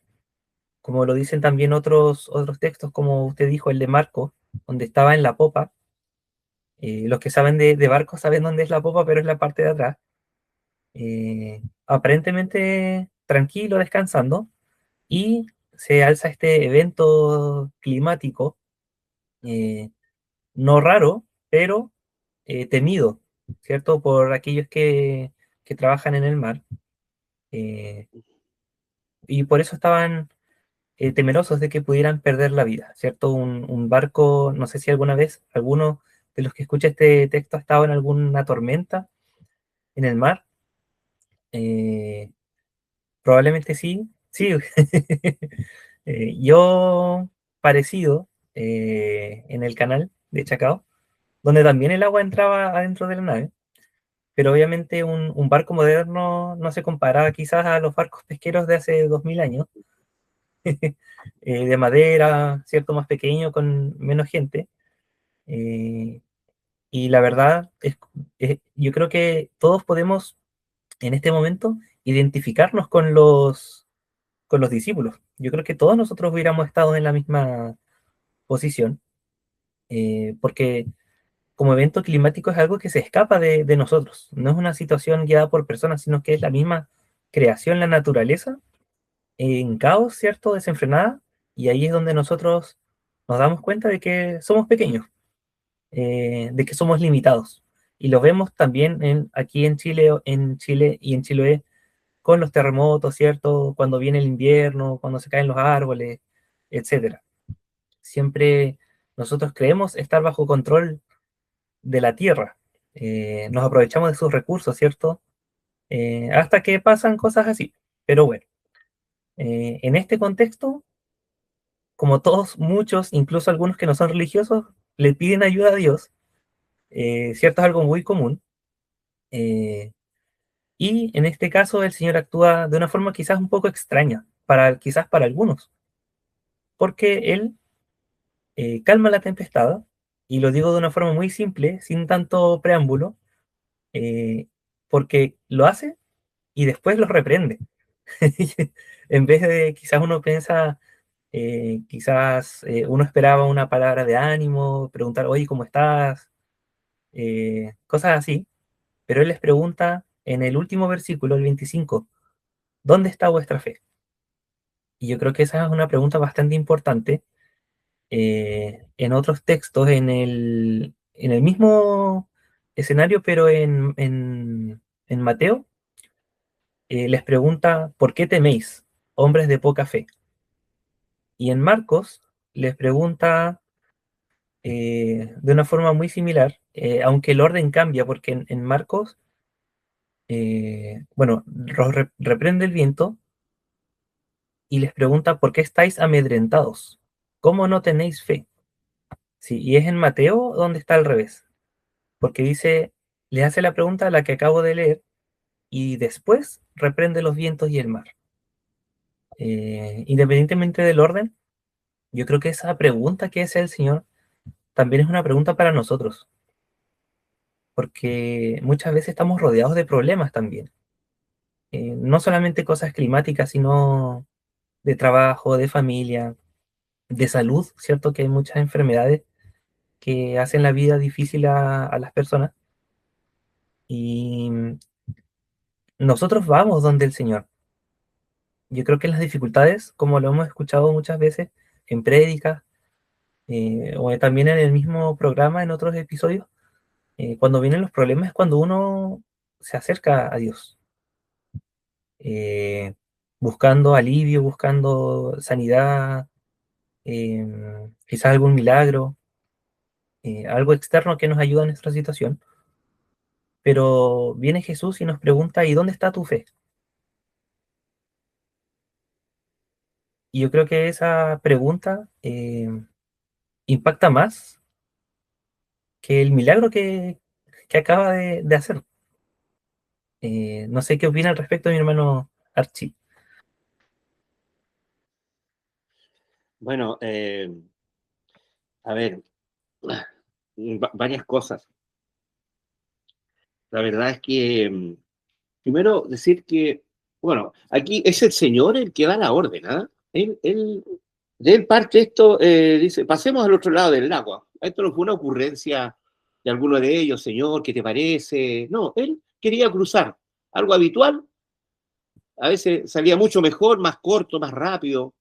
como lo dicen también otros textos, como usted dijo, el de Marcos, donde estaba en la popa. Los que saben de barcos saben dónde es la popa, pero es la parte de atrás. Aparentemente tranquilo, descansando, y se alza este evento climático, eh, no raro, pero temido, ¿cierto? Por aquellos que trabajan en el mar. eh, y por eso estaban temerosos de que pudieran perder la vida, ¿cierto? Un barco, no sé si alguna vez alguno de los que escucha este texto ha estado en alguna tormenta en el mar. Eh, Probablemente sí, sí. Yo parecido en el canal de Chacao, donde también el agua entraba adentro de la nave, pero obviamente un barco moderno no se compara quizás a los barcos pesqueros de hace 2000 años, de madera, ¿cierto? Más pequeño, con menos gente. eh, y la verdad yo creo que todos podemos en este momento identificarnos con los discípulos. Yo creo que todos nosotros hubiéramos estado en la misma posición, porque como evento climático es algo que se escapa de nosotros. No es una situación guiada por personas, sino que es la misma creación, la naturaleza, en caos, ¿cierto? Desenfrenada, y ahí es donde nosotros nos damos cuenta de que somos pequeños, de que somos limitados. Y lo vemos también aquí en Chile y en Chiloé, con los terremotos, ¿cierto? Cuando viene el invierno, cuando se caen los árboles, etcétera. Siempre nosotros creemos estar bajo control de la tierra. Nos aprovechamos de sus recursos, ¿cierto? Hasta que pasan cosas así. Pero bueno, en este contexto, como todos, muchos, incluso algunos que no son religiosos, le piden ayuda a Dios, ¿cierto? Es algo muy común. eh, y en este caso el Señor actúa de una forma quizás un poco extraña, quizás para algunos, porque Él calma la tempestad, y lo digo de una forma muy simple, sin tanto preámbulo, eh, porque lo hace y después lo reprende. En vez de quizás uno piensa, quizás uno esperaba una palabra de ánimo, preguntar, oye, ¿cómo estás? Cosas así, pero él les pregunta en el último versículo, el 25, ¿dónde está vuestra fe? Y yo creo que esa es una pregunta bastante importante. En otros textos, en el mismo escenario, pero en Mateo, les pregunta, ¿por qué teméis, hombres de poca fe? Y en Marcos les pregunta de una forma muy similar, aunque el orden cambia, porque en Marcos, bueno, reprende el viento y les pregunta, ¿por qué estáis amedrentados? ¿Cómo no tenéis fe? Sí, y es en Mateo donde está al revés, porque dice, le hace la pregunta a la que acabo de leer y después reprende los vientos y el mar. Independientemente del orden, yo creo que esa pregunta que hace el Señor también es una pregunta para nosotros, porque muchas veces estamos rodeados de problemas también. No solamente cosas climáticas, sino de trabajo, de familia, de salud, ¿cierto? Que hay muchas enfermedades que hacen la vida difícil a las personas. Y nosotros vamos donde el Señor. Yo creo que en las dificultades, como lo hemos escuchado muchas veces en prédicas, o también en el mismo programa, en otros episodios, cuando vienen los problemas es cuando uno se acerca a Dios, eh, buscando alivio, buscando sanidad, quizás algún milagro, algo externo que nos ayuda en nuestra situación. Pero viene Jesús y nos pregunta, ¿y dónde está tu fe? Y yo creo que esa pregunta impacta más que el milagro que acaba de hacer. No sé qué opina al respecto mi hermano Archie. Bueno, a ver, varias cosas. La verdad es que, primero decir que, bueno, aquí es el Señor el que da la orden, ¿ah? De él parte esto, dice, pasemos al otro lado del lago. Esto no fue una ocurrencia de alguno de ellos, Señor, ¿qué te parece? No, él quería cruzar, algo habitual, a veces salía mucho mejor, más corto, más rápido,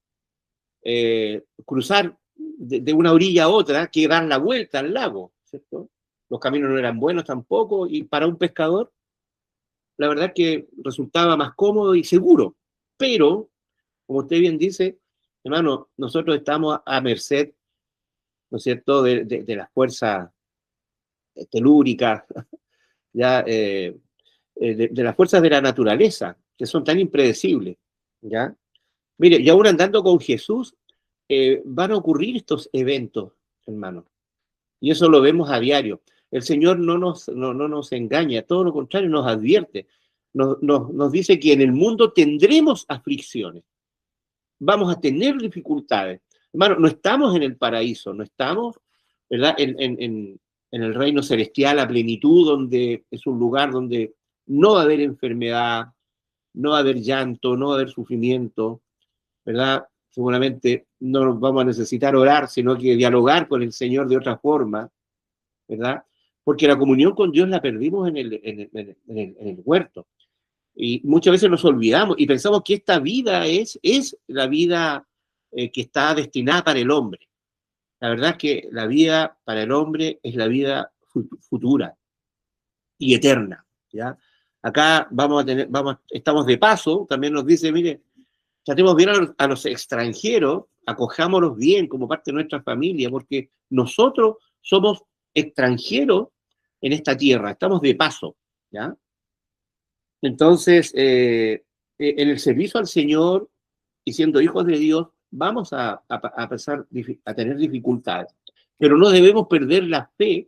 cruzar de una orilla a otra que dar la vuelta al lago, ¿cierto? Los caminos no eran buenos tampoco, y para un pescador, la verdad que resultaba más cómodo y seguro. Pero, como usted bien dice, hermano, nosotros estamos a merced, ¿no es cierto?, de las fuerzas telúricas, ya, de las fuerzas de la naturaleza, que son tan impredecibles, ¿ya? Mire, y aún andando con Jesús, van a ocurrir estos eventos, hermano. Y eso lo vemos a diario. El Señor no nos engaña, todo lo contrario, nos advierte. Nos dice que en el mundo tendremos aflicciones, vamos a tener dificultades. Hermano, no estamos en el paraíso, no estamos, ¿verdad?, en el reino celestial a plenitud, donde es un lugar donde no va a haber enfermedad, no va a haber llanto, no va a haber sufrimiento, ¿verdad? Seguramente no vamos a necesitar orar, sino que dialogar con el Señor de otra forma, ¿verdad? Porque la comunión con Dios la perdimos en el huerto. Y muchas veces nos olvidamos y pensamos que esta vida es la vida que está destinada para el hombre. La verdad es que la vida para el hombre es la vida futura y eterna, ¿ya? Acá estamos de paso, también nos dice, mire, tratemos bien a los extranjeros, acojámoslos bien como parte de nuestra familia, porque nosotros somos extranjeros en esta tierra, estamos de paso, ¿ya? Entonces, en el servicio al Señor y siendo hijos de Dios, vamos a tener dificultades, pero no debemos perder la fe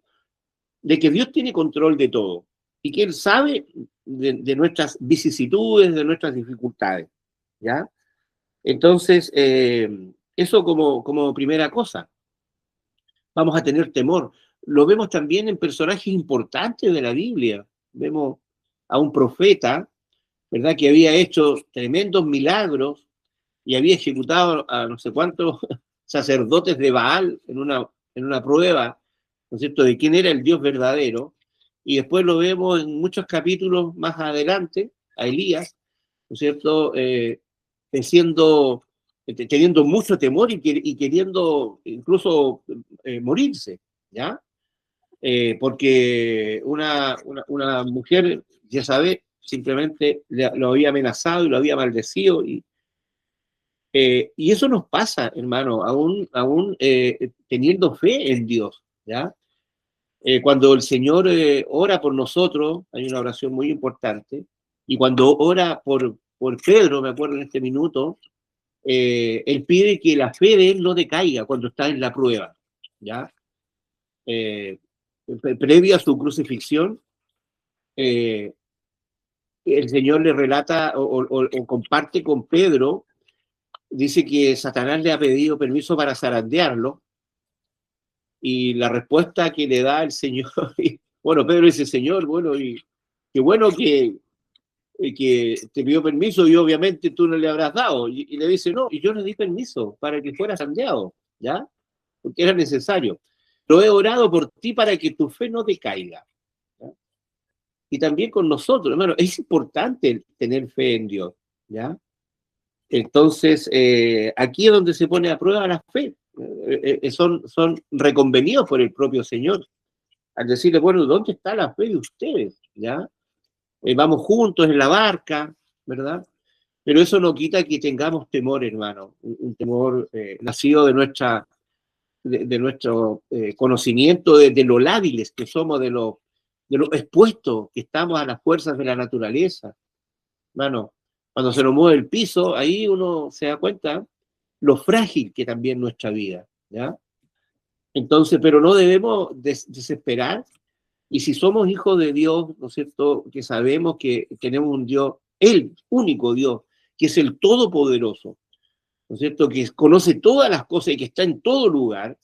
de que Dios tiene control de todo y que Él sabe de nuestras vicisitudes, de nuestras dificultades, ¿ya? Entonces, eso como primera cosa. Vamos a tener temor. Lo vemos también en personajes importantes de la Biblia. Vemos a un profeta, ¿verdad?, que había hecho tremendos milagros y había ejecutado a no sé cuántos sacerdotes de Baal en una prueba, ¿no es cierto?, de quién era el Dios verdadero. Y después lo vemos en muchos capítulos más adelante, a Elías, ¿no es cierto?, teniendo mucho temor y queriendo incluso morirse, ¿ya? Porque una mujer, ya sabe, simplemente lo había amenazado y lo había maldecido. Y eso nos pasa, hermano, aún teniendo fe en Dios, ¿ya? Cuando el Señor ora por nosotros, hay una oración muy importante, y cuando ora por Pedro, me acuerdo en este minuto, él pide que la fe de él no decaiga cuando está en la prueba, ¿ya? Previa a su crucifixión, eh, el Señor le relata o comparte con Pedro, dice que Satanás le ha pedido permiso para zarandearlo, y la respuesta que le da el Señor, bueno, Pedro dice, Señor, bueno, y qué bueno que te pidió permiso y obviamente tú no le habrás dado. Y le dice, no, y yo le di permiso para que fuera zarandeado, ¿ya? Porque era necesario. Lo he orado por ti para que tu fe no decaiga, ¿ya? Y también con nosotros, hermano, es importante tener fe en Dios, ¿ya? Entonces, aquí es donde se pone a prueba la fe. Son reconvenidos por el propio Señor, al decirle, bueno, ¿dónde está la fe de ustedes? ¿Ya? Vamos juntos en la barca, ¿verdad? Pero eso no quita que tengamos temor, hermano, un temor nacido de nuestro conocimiento de lo lábiles que somos, de lo expuestos que estamos a las fuerzas de la naturaleza, hermano. Cuando se nos mueve el piso, ahí uno se da cuenta lo frágil que también es nuestra vida, ¿ya? Entonces, pero no debemos desesperar, y si somos hijos de Dios, ¿no es cierto?, que sabemos que tenemos un Dios, el único Dios, que es el Todopoderoso, ¿no es cierto?, que conoce todas las cosas y que está en todo lugar,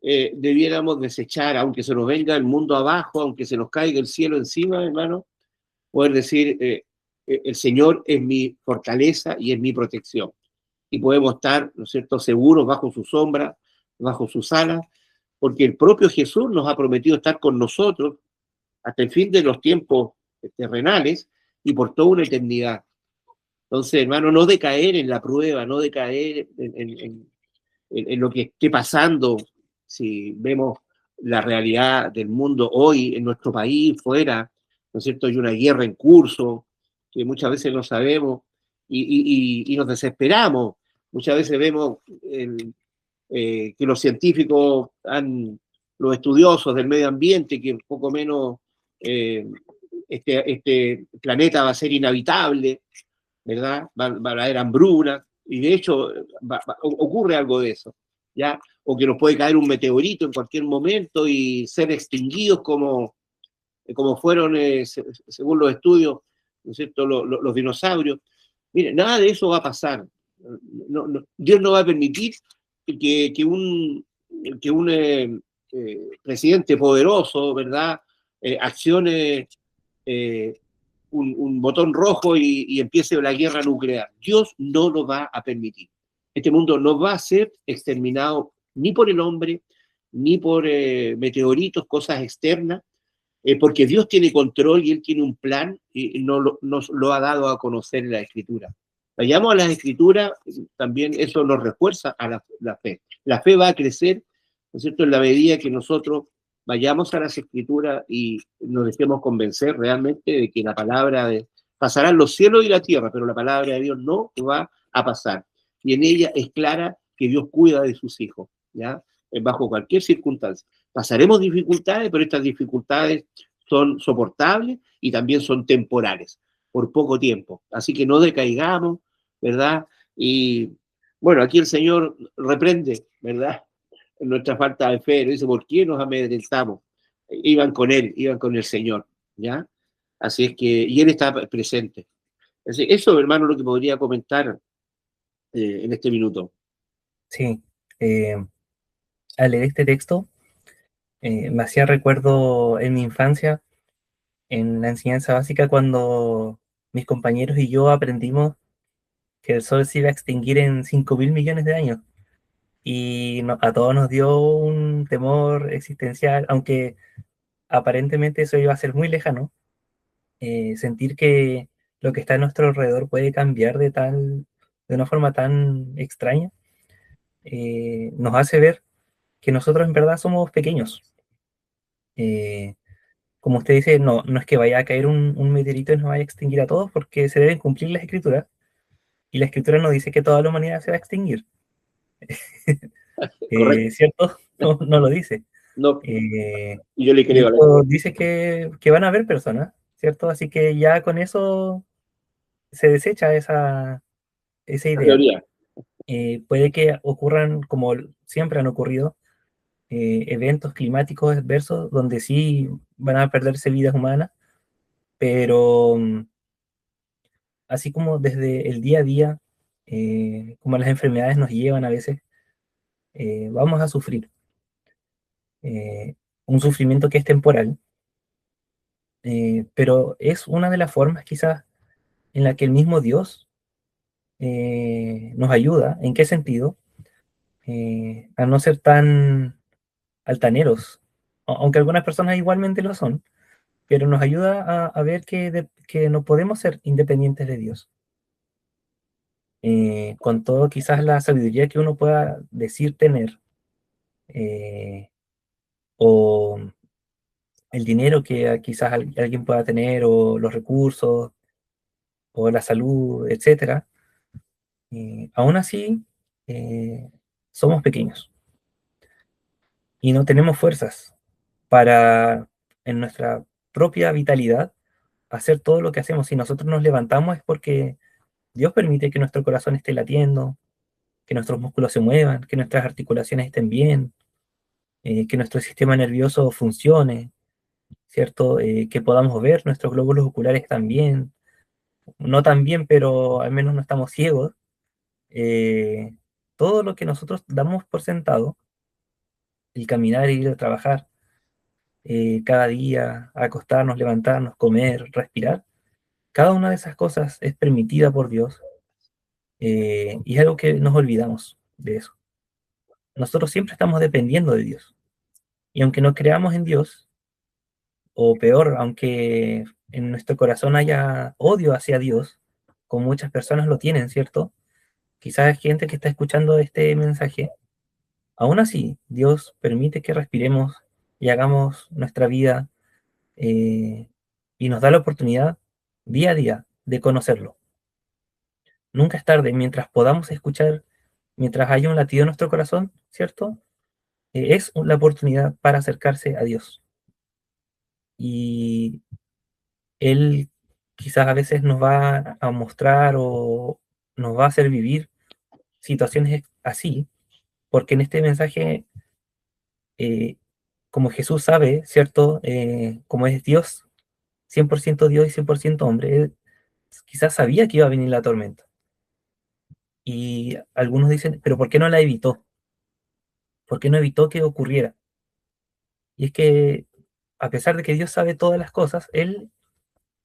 debiéramos desechar, aunque se nos venga el mundo abajo, aunque se nos caiga el cielo encima, hermano, poder decir, el Señor es mi fortaleza y es mi protección. Y podemos estar, ¿no es cierto?, seguros bajo su sombra, bajo sus alas, porque el propio Jesús nos ha prometido estar con nosotros hasta el fin de los tiempos terrenales y por toda una eternidad. Entonces, hermano, no decaer en la prueba, no decaer en lo que esté pasando. Si vemos la realidad del mundo hoy en nuestro país, fuera, ¿no es cierto?, hay una guerra en curso que muchas veces no sabemos y nos desesperamos. Muchas veces vemos que los científicos, los estudiosos del medio ambiente, que poco menos este planeta va a ser inhabitable, ¿verdad? Va a haber hambruna, y de hecho ocurre algo de eso, ¿ya? O que nos puede caer un meteorito en cualquier momento y ser extinguidos como fueron, según los estudios, ¿no es cierto?, los dinosaurios. Mire, nada de eso va a pasar. Dios no va a permitir que un presidente poderoso, ¿verdad?, accione un botón rojo y empiece la guerra nuclear. Dios no lo va a permitir. Este mundo no va a ser exterminado ni por el hombre, ni por meteoritos, cosas externas, porque Dios tiene control y Él tiene un plan y nos lo ha dado a conocer en la Escritura. Vayamos a las Escrituras, también eso nos refuerza a la fe. La fe va a crecer, ¿no es cierto?, en la medida que nosotros vayamos a las Escrituras y nos dejemos convencer realmente de que la palabra pasarán los cielos y la tierra, pero la palabra de Dios no va a pasar. Y en ella es clara que Dios cuida de sus hijos, ¿ya? Bajo cualquier circunstancia. Pasaremos dificultades, pero estas dificultades son soportables y también son temporales, por poco tiempo. Así que no decaigamos, ¿verdad? Y bueno, aquí el Señor reprende, ¿verdad? Nuestra falta de fe, dice, ¿por qué nos amedrentamos? Iban con Él, iban con el Señor, ¿ya? Así es que, y Él está presente. Así, eso, hermano, lo que podría comentar en este minuto. Sí, al leer este texto me hacía recuerdo en mi infancia, en la enseñanza básica, cuando mis compañeros y yo aprendimos que el Sol se iba a extinguir en 5.000 millones de años. Y a todos nos dio un temor existencial, aunque aparentemente eso iba a ser muy lejano. Sentir que lo que está a nuestro alrededor puede cambiar de una forma tan extraña, nos hace ver que nosotros en verdad somos pequeños. Eh, Como usted dice, no es que vaya a caer un meteorito y nos vaya a extinguir a todos, porque se deben cumplir las escrituras, y la escritura no dice que toda la humanidad se va a extinguir. ¿Correcto? ¿Cierto? No lo dice. No, Eh, y yo le de creo a la hecho, dice que van a haber personas, ¿cierto? Así que ya con eso se desecha esa idea. teoría. Puede que ocurran, como siempre han ocurrido, eventos climáticos adversos donde sí van a perderse vidas humanas, pero así como desde el día a día, como las enfermedades nos llevan a veces, vamos a sufrir un sufrimiento que es temporal, pero es una de las formas quizás en la que el mismo Dios nos ayuda. ¿En qué sentido? A no ser tan altaneros, aunque algunas personas igualmente lo son, pero nos ayuda a ver que no podemos ser independientes de Dios. Con todo quizás la sabiduría que uno pueda decir tener, eh, o el dinero que quizás alguien pueda tener, o los recursos, o la salud, etcétera, aún así eh, somos pequeños y no tenemos fuerzas para, en nuestra propia vitalidad, hacer todo lo que hacemos. Si nosotros nos levantamos es porque Dios permite que nuestro corazón esté latiendo, que nuestros músculos se muevan, que nuestras articulaciones estén bien, que nuestro sistema nervioso funcione, ¿cierto? Que podamos ver, nuestros glóbulos oculares están bien, no tan bien, pero al menos no estamos ciegos. Eh, Todo lo que nosotros damos por sentado, el caminar, ir a trabajar, cada día, acostarnos, levantarnos, comer, respirar, cada una de esas cosas es permitida por Dios, y es algo que nos olvidamos de eso. Nosotros siempre estamos dependiendo de Dios. Y aunque no creamos en Dios, o peor, aunque en nuestro corazón haya odio hacia Dios, como muchas personas lo tienen, ¿cierto? Quizás hay gente que está escuchando este mensaje. Aún así, Dios permite que respiremos y hagamos nuestra vida, eh, y nos da la oportunidad día a día de conocerlo. Nunca es tarde, mientras podamos escuchar, mientras haya un latido en nuestro corazón, ¿cierto? Es la oportunidad para acercarse a Dios. Y Él quizás a veces nos va a mostrar o nos va a hacer vivir situaciones así, porque en este mensaje, eh, como Jesús sabe, ¿cierto? Como es Dios, 100% Dios y 100% hombre, Él quizás sabía que iba a venir la tormenta. Y algunos dicen, pero ¿por qué no la evitó? ¿Por qué no evitó que ocurriera? Y es que a pesar de que Dios sabe todas las cosas, Él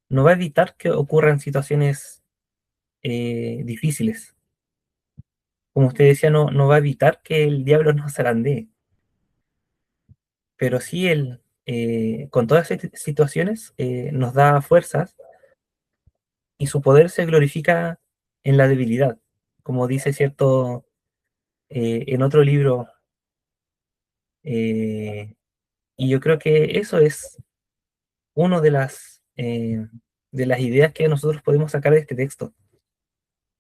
no va a evitar que ocurran situaciones difíciles. Como usted decía, no va a evitar que el diablo nos zarandee, pero sí Él, con todas estas situaciones, nos da fuerzas, y su poder se glorifica en la debilidad, como dice cierto, en otro libro. Y yo creo que eso es una de las ideas que nosotros podemos sacar de este texto,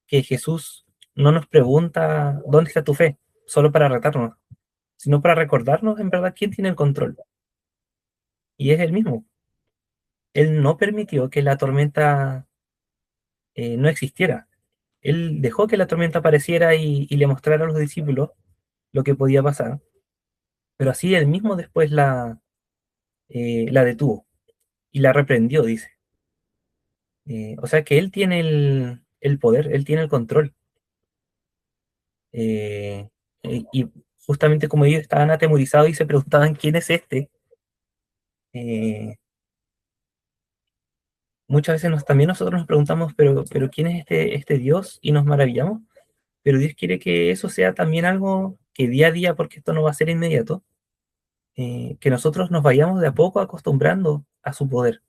que Jesús no nos pregunta dónde está tu fe, solo para retarnos, sino para recordarnos en verdad quién tiene el control. Y es Él mismo. Él no permitió que la tormenta no existiera. Él dejó que la tormenta apareciera y le mostrara a los discípulos lo que podía pasar, pero así Él mismo después la detuvo y la reprendió, dice. O sea que Él tiene el poder, Él tiene el control. Eh, y justamente como ellos estaban atemorizados y se preguntaban quién es este, eh, muchas veces también nosotros nos preguntamos, pero ¿quién es este Dios? Y nos maravillamos, pero Dios quiere que eso sea también algo que día a día, porque esto no va a ser inmediato, que nosotros nos vayamos de a poco acostumbrando a su poder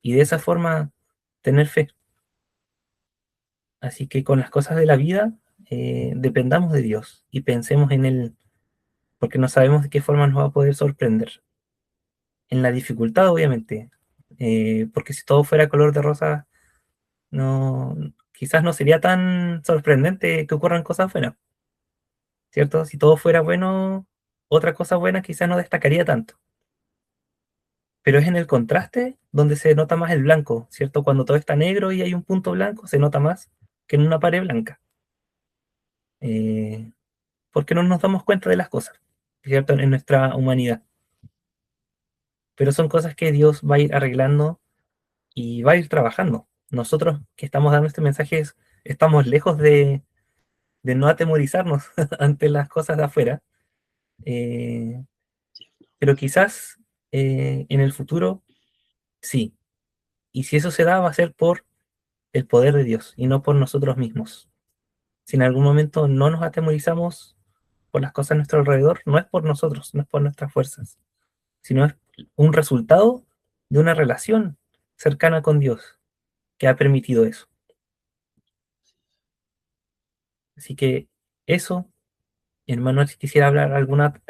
y de esa forma tener fe. Así que con las cosas de la vida, dependamos de Dios y pensemos en Él, porque no sabemos de qué forma nos va a poder sorprender. En la dificultad, obviamente, porque si todo fuera color de rosa, no, quizás no sería tan sorprendente que ocurran cosas buenas, ¿cierto? Si todo fuera bueno, otra cosa buena quizás no destacaría tanto. Pero es en el contraste donde se nota más el blanco, ¿cierto? Cuando todo está negro y hay un punto blanco, se nota más que en una pared blanca. Eh, porque no nos damos cuenta de las cosas, ¿cierto? En nuestra humanidad. Pero son cosas que Dios va a ir arreglando y va a ir trabajando. Nosotros que estamos dando este mensaje estamos lejos de no atemorizarnos ante las cosas de afuera, eh, pero quizás en el futuro sí. Y si eso se da, va a ser por el poder de Dios y no por nosotros mismos. Si en algún momento no nos atemorizamos por las cosas a nuestro alrededor, no es por nosotros, no es por nuestras fuerzas, sino es un resultado de una relación cercana con Dios que ha permitido eso. Así que eso, hermano, si quisiera hablar alguna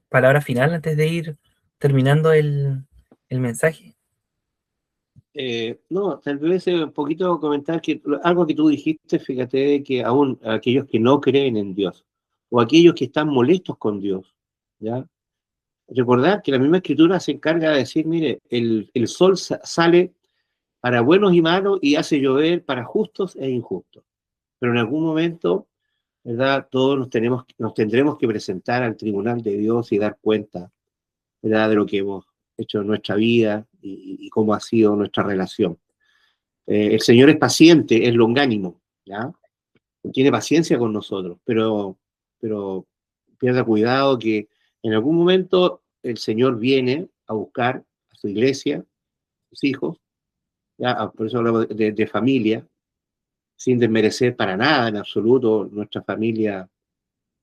palabra final antes de ir terminando el mensaje. No, tal vez un poquito comentar que algo que tú dijiste, fíjate que aún aquellos que no creen en Dios o aquellos que están molestos con Dios, ¿ya? Recordar que la misma escritura se encarga de decir, mire, el sol sale para buenos y malos y hace llover para justos e injustos. Pero en algún momento, ¿verdad? Todos nos tendremos que presentar al tribunal de Dios y dar cuenta, ¿verdad? De lo que hemos hecho en nuestra vida y cómo ha sido nuestra relación. El Señor es paciente, es longánimo, ¿ya? Tiene paciencia con nosotros, pero pierda cuidado que en algún momento el Señor viene a buscar a su iglesia, a sus hijos, ¿ya? Por eso hablamos de familia, sin desmerecer para nada en absoluto nuestra familia,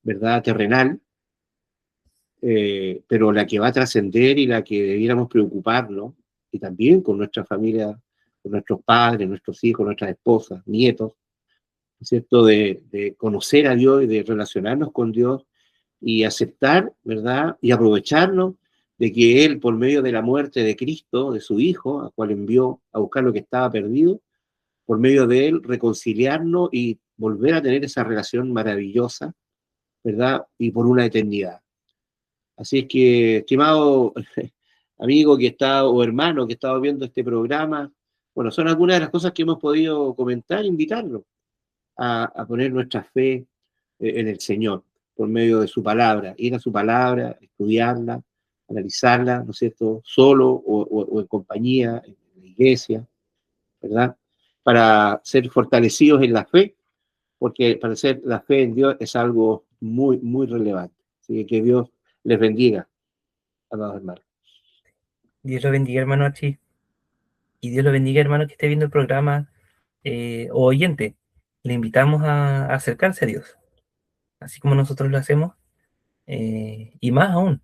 ¿verdad? Terrenal, pero la que va a trascender y la que debiéramos preocuparnos, y también con nuestra familia, con nuestros padres, nuestros hijos, nuestras esposas, nietos, ¿no es cierto? De conocer a Dios y de relacionarnos con Dios y aceptar, ¿verdad? Y aprovecharnos de que Él, por medio de la muerte de Cristo, de su Hijo, a cual envió a buscar lo que estaba perdido, por medio de Él reconciliarnos y volver a tener esa relación maravillosa, ¿verdad? Y por una eternidad. Así es que, estimado amigo que está, o hermano que estaba viendo este programa, bueno, son algunas de las cosas que hemos podido comentar, invitarlo a poner nuestra fe en el Señor por medio de su palabra, ir a su palabra, estudiarla, analizarla, ¿no es cierto?, solo o en compañía, en la iglesia, ¿verdad? Para ser fortalecidos en la fe, porque para ser la fe en Dios es algo muy, muy relevante. Así que Dios les bendiga, amados hermanos. Dios lo bendiga, hermano Archie. Y Dios lo bendiga, hermano, que esté viendo el programa o oyente. Le invitamos a acercarse a Dios, así como nosotros lo hacemos, y más aún,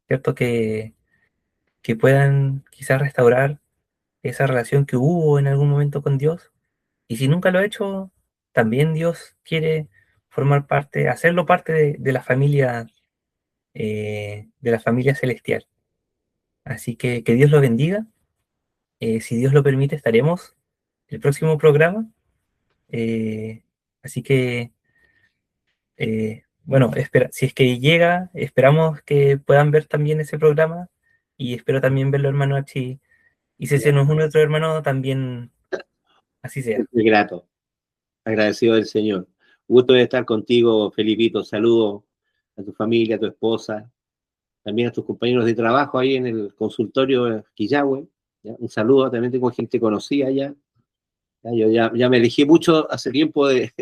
¿cierto? Que puedan quizás restaurar esa relación que hubo en algún momento con Dios. Y si nunca lo ha hecho, también Dios quiere formar parte, hacerlo parte de la familia celestial. Así que Dios lo bendiga. Si Dios lo permite, estaremos el próximo programa. Eh, Así que, bueno, si es que llega, esperamos que puedan ver también ese programa y espero también verlo, hermano Archie. Y si se nos une otro hermano, también así sea. Muy grato, agradecido del Señor. Gusto de estar contigo, Felipito. Saludos a tu familia, a tu esposa, también a tus compañeros de trabajo ahí en el consultorio de Quillahue. ¿Ya? Un saludo, también tengo gente conocida allá. ¿Ya? Yo ya me elegí mucho hace tiempo de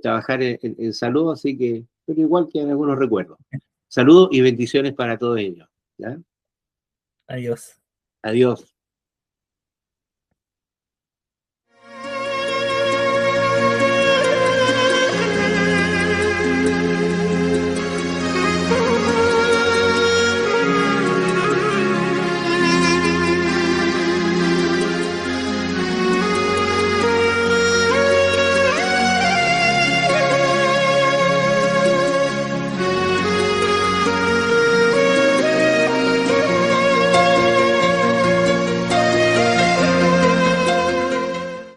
trabajar en salud, así que, pero igual quedan algunos recuerdos. Saludos y bendiciones para todos ellos. ¿Ya? Adiós. Adiós.